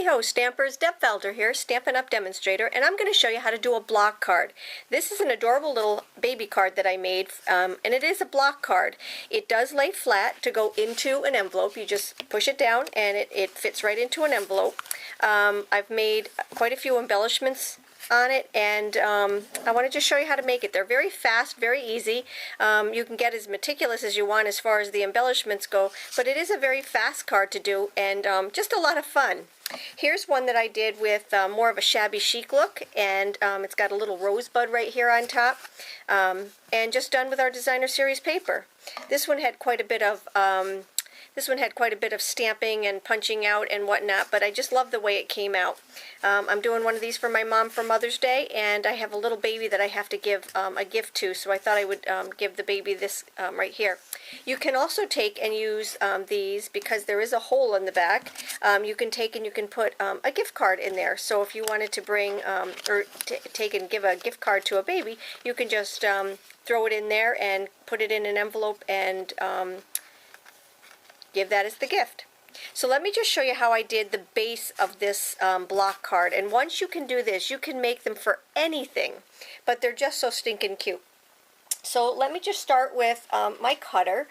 Howdy ho, Stampers, Deb Felder here, Stampin' Up! Demonstrator, and I'm going to show you how to do a block card. This is an adorable little baby card that I made, and it is a block card. It does lay flat to go into an envelope. You just push it down and it fits right into an envelope. I've made quite a few embellishments on it, and I want to just show you how to make it. They're very fast, very easy. You can get as meticulous as you want as far as the embellishments go, but it is a very fast card to do, and just a lot of fun. Here's one that I did with more of a shabby chic look, and it's got a little rosebud right here on top, and just done with our designer series paper. This one had quite a bit of stamping and punching out and whatnot, but I just love the way it came out. I'm doing one of these for my mom for Mother's Day, and I have a little baby that I have to give a gift to, so I thought I would give the baby this right here. You can also take and use these, because there is a hole in the back. You can take and you can put a gift card in there. So if you wanted to bring or take and give a gift card to a baby, you can just throw it in there and put it in an envelope and give that as the gift. So let me just show you how I did the base of this block card. And once you can do this, you can make them for anything, but they're just so stinking cute. So let me just start with my cutter.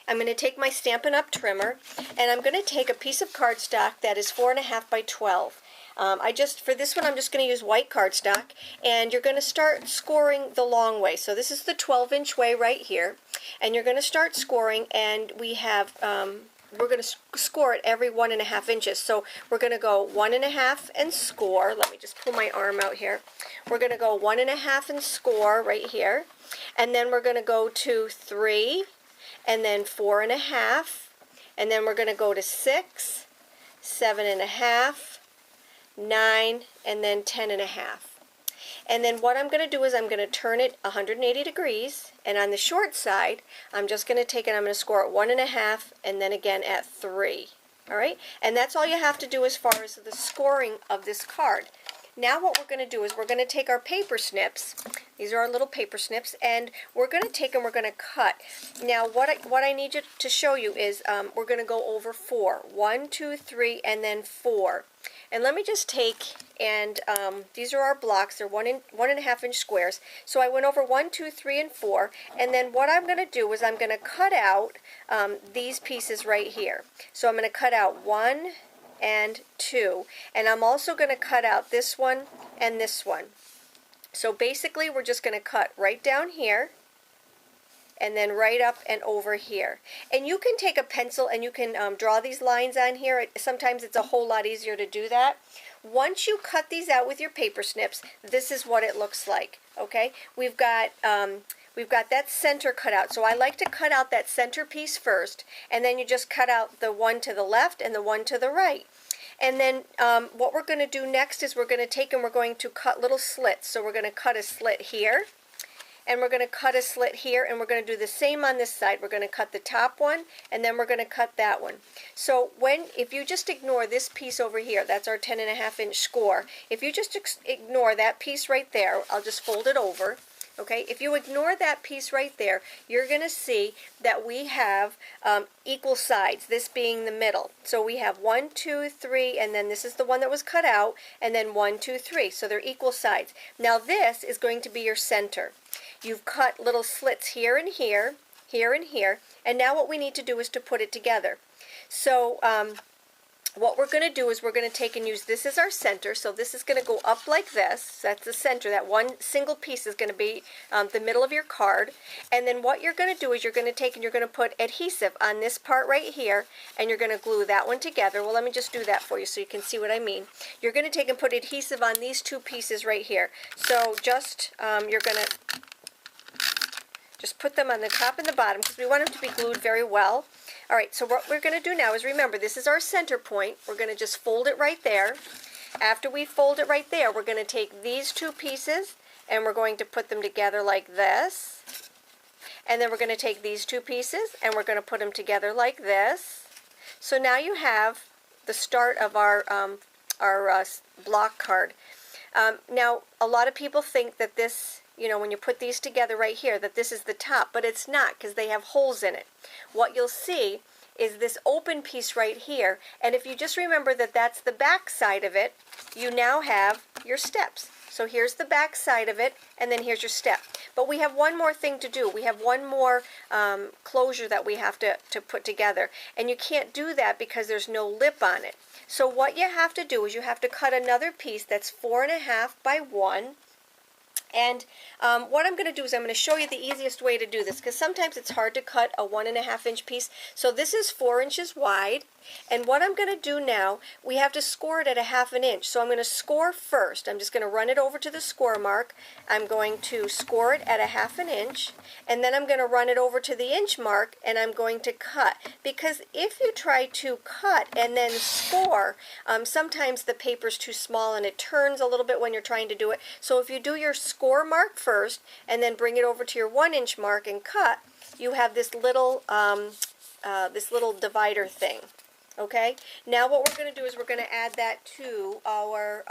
I'm going to take my Stampin' Up! Trimmer, and I'm going to take a piece of cardstock that is 4.5 by 12. For this one, I'm just going to use white cardstock, and you're going to start scoring the long way. So this is the 12-inch way right here, and you're going to start scoring, and we have, we're going to score it every 1.5 inches. So we're going to go 1.5 and score. Let me just pull my arm out here. We're going to go 1.5 and score right here, and then we're going to go to 3, and then 4.5, and then we're going to go to 6, 7.5, 9, and then 10.5. And then what I'm going to do is I'm going to turn it 180 degrees, and on the short side I'm just going to take it, I'm going to score at 1.5 and then again at 3. Alright, and that's all you have to do as far as the scoring of this card. Now what we're going to do is we're going to take our paper snips. These are our little paper snips, and we're going to take and we're going to cut. Now what I need you to show you is we're going to go over 4. 1, 2, 3, and then 4. And let me just take, and these are our blocks. They're 1.5 inch squares. So I went over 1, 2, 3, and 4. And then what I'm going to do is I'm going to cut out these pieces right here. So I'm going to cut out 1 and 2. And I'm also going to cut out this one and this one. So basically we're just going to cut right down here, and then right up and over here. And you can take a pencil and you can draw these lines on here. Sometimes it's a whole lot easier to do that. Once you cut these out with your paper snips, this is what it looks like. Okay, we've got that center cut out. So I like to cut out that center piece first, and then you just cut out the one to the left and the one to the right. And then what we're going to do next is we're going to take and we're going to cut little slits. So we're going to cut a slit here, and we're going to cut a slit here, and we're going to do the same on this side. We're going to cut the top one, and then we're going to cut that one. So if you just ignore this piece over here, that's our 10.5 inch score. If you just ignore that piece right there, I'll just fold it over. Okay, if you ignore that piece right there, you're going to see that we have equal sides, this being the middle. So we have 1, 2, 3, and then this is the one that was cut out, and then 1, 2, 3. So they're equal sides. Now this is going to be your center. You've cut little slits here and here, here and here, and now what we need to do is to put it together. So what we're going to do is we're going to take and use this as our center. So this is going to go up like this. That's the center. That one single piece is going to be the middle of your card. And then what you're going to do is you're going to take and you're going to put adhesive on this part right here, and you're going to glue that one together. Well, let me just do that for you so you can see what I mean. You're going to take and put adhesive on these two pieces right here. So just you're going to just put them on the top and the bottom because we want them to be glued very well. Alright, so what we're going to do now is, remember, this is our center point. We're going to just fold it right there. After we fold it right there, we're going to take these two pieces and we're going to put them together like this. And then we're going to take these two pieces and we're going to put them together like this. So now you have the start of our block card. Now, a lot of people think that this, you know, when you put these together right here, that this is the top, but it's not, because they have holes in it. What you'll see is this open piece right here. And if you just remember that that's the back side of it, you now have your steps. So here's the back side of it, and then here's your step. But we have one more thing to do. We have one more closure that we have to put together. And you can't do that because there's no lip on it. So what you have to do is you have to cut another piece that's 4.5 by 1. And what I'm going to do is I'm going to show you the easiest way to do this, because sometimes it's hard to cut a 1.5 inch piece. So this is 4 inches wide, and what I'm going to do now, we have to score it at 1/2 inch. So I'm going to score first. I'm just going to run it over to the score mark. I'm going to score it at 1/2 inch, and then I'm going to run it over to the inch mark, and I'm going to cut. Because if you try to cut and then score, sometimes the paper's too small and it turns a little bit when you're trying to do it. So if you do your score mark first and then bring it over to your 1 inch mark and cut, you have this little divider thing. Okay, now what we're going to do is we're going to add that to our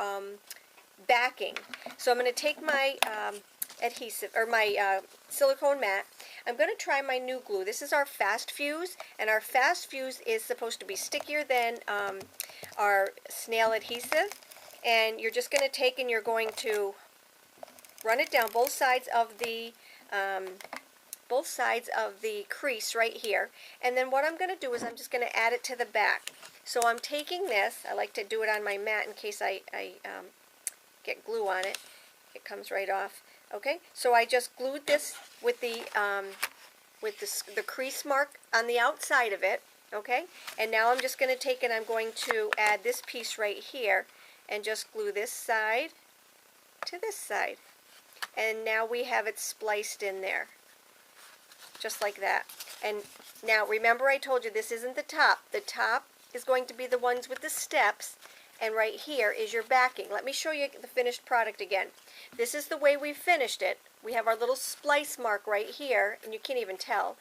backing. So I'm going to take my adhesive, or my silicone mat. I'm going to try my new glue. This is our Fast Fuse, and our Fast Fuse is supposed to be stickier than our snail adhesive. And you're just going to take and you're going to run it down both sides of the crease right here. And then what I'm going to do is I'm just going to add it to the back. So I'm taking this. I like to do it on my mat in case I get glue on it. It comes right off. Okay, so I just glued this with the crease mark on the outside of it. Okay, and now I'm just going to take and I'm going to add this piece right here and just glue this side to this side. And now we have it spliced in there, just like that. And now remember, I told you this isn't the top. The top is going to be the ones with the steps, and right here is your backing. Let me show you the finished product again. This is the way we finished it. We have our little splice mark right here, and you can't even tell.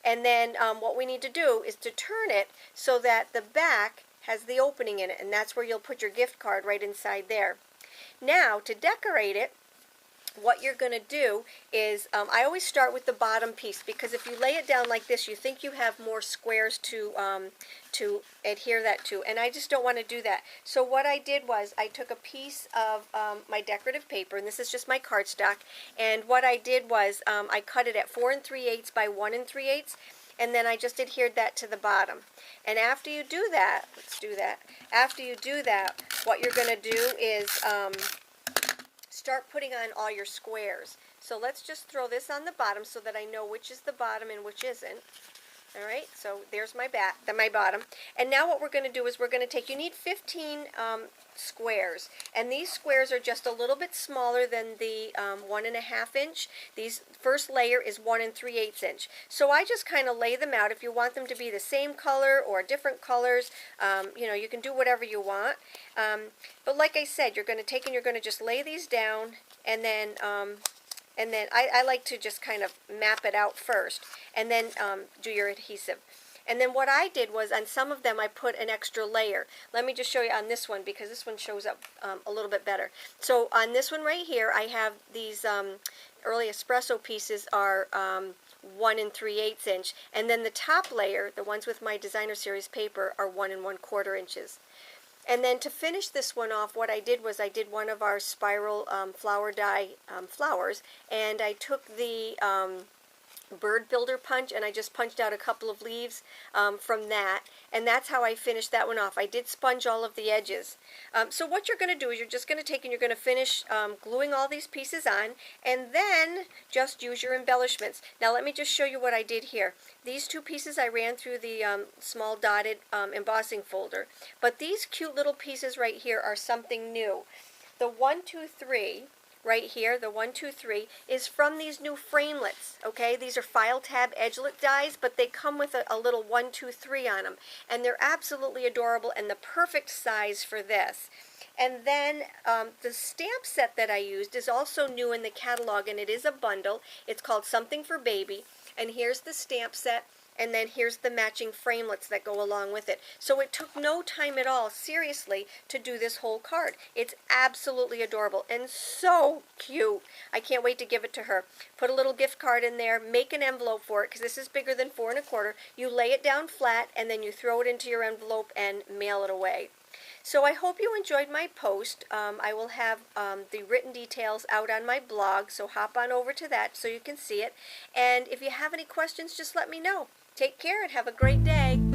And then what we need to do is to turn it so that the back has the opening in it, and that's where you'll put your gift card, right inside there. Now, to decorate it, what you're going to do is, I always start with the bottom piece, because if you lay it down like this, you think you have more squares to adhere that to, and I just don't want to do that. So what I did was I took a piece of my decorative paper, and this is just my cardstock, and what I did was I cut it at 4 3/8 by 1 3/8, and then I just adhered that to the bottom. And after you do that, let's do that. After you do that, what you're going to do is start putting on all your squares. So let's just throw this on the bottom so that I know which is the bottom and which isn't. All right, so there's my bottom. And now what we're going to do is we're going to take, you need 15 squares. And these squares are just a little bit smaller than the 1.5 inch. These first layer is 1 3/8 inch. So I just kind of lay them out. If you want them to be the same color or different colors, you know, you can do whatever you want. But like I said, you're going to take and you're going to just lay these down, and then I like to just kind of map it out first, and then do your adhesive. And then what I did was, on some of them I put an extra layer. Let me just show you on this one, because this one shows up a little bit better. So on this one right here, I have these early espresso pieces are 1 3/8 inch, and then the top layer, the ones with my designer series paper, are 1 1/4 inches. And then to finish this one off, what I did was I did one of our spiral flower die flowers, and I took the bird builder punch, and I just punched out a couple of leaves from that, and that's how I finished that one off. I did sponge all of the edges. So what you're going to do is you're just going to take and you're going to finish gluing all these pieces on, and then just use your embellishments. Now let me just show you what I did here. These two pieces I ran through the small dotted embossing folder, but these cute little pieces right here are something new. The 1, 2, 3 right here, the 1, 2, 3, is from these new framelits. Okay, these are file tab edgelit dies, but they come with a little 1, 2, 3 on them, and they're absolutely adorable and the perfect size for this. And then the stamp set that I used is also new in the catalog, and it is a bundle. It's called Something for Baby, and here's the stamp set. and then here's the matching framelits that go along with it. So it took no time at all, seriously, to do this whole card. It's absolutely adorable and so cute. I can't wait to give it to her. Put a little gift card in there, make an envelope for it, because this is bigger than 4 1/4. You lay it down flat, and then you throw it into your envelope and mail it away. So I hope you enjoyed my post. I will have the written details out on my blog, so hop on over to that so you can see it. And if you have any questions, just let me know. Take care and have a great day.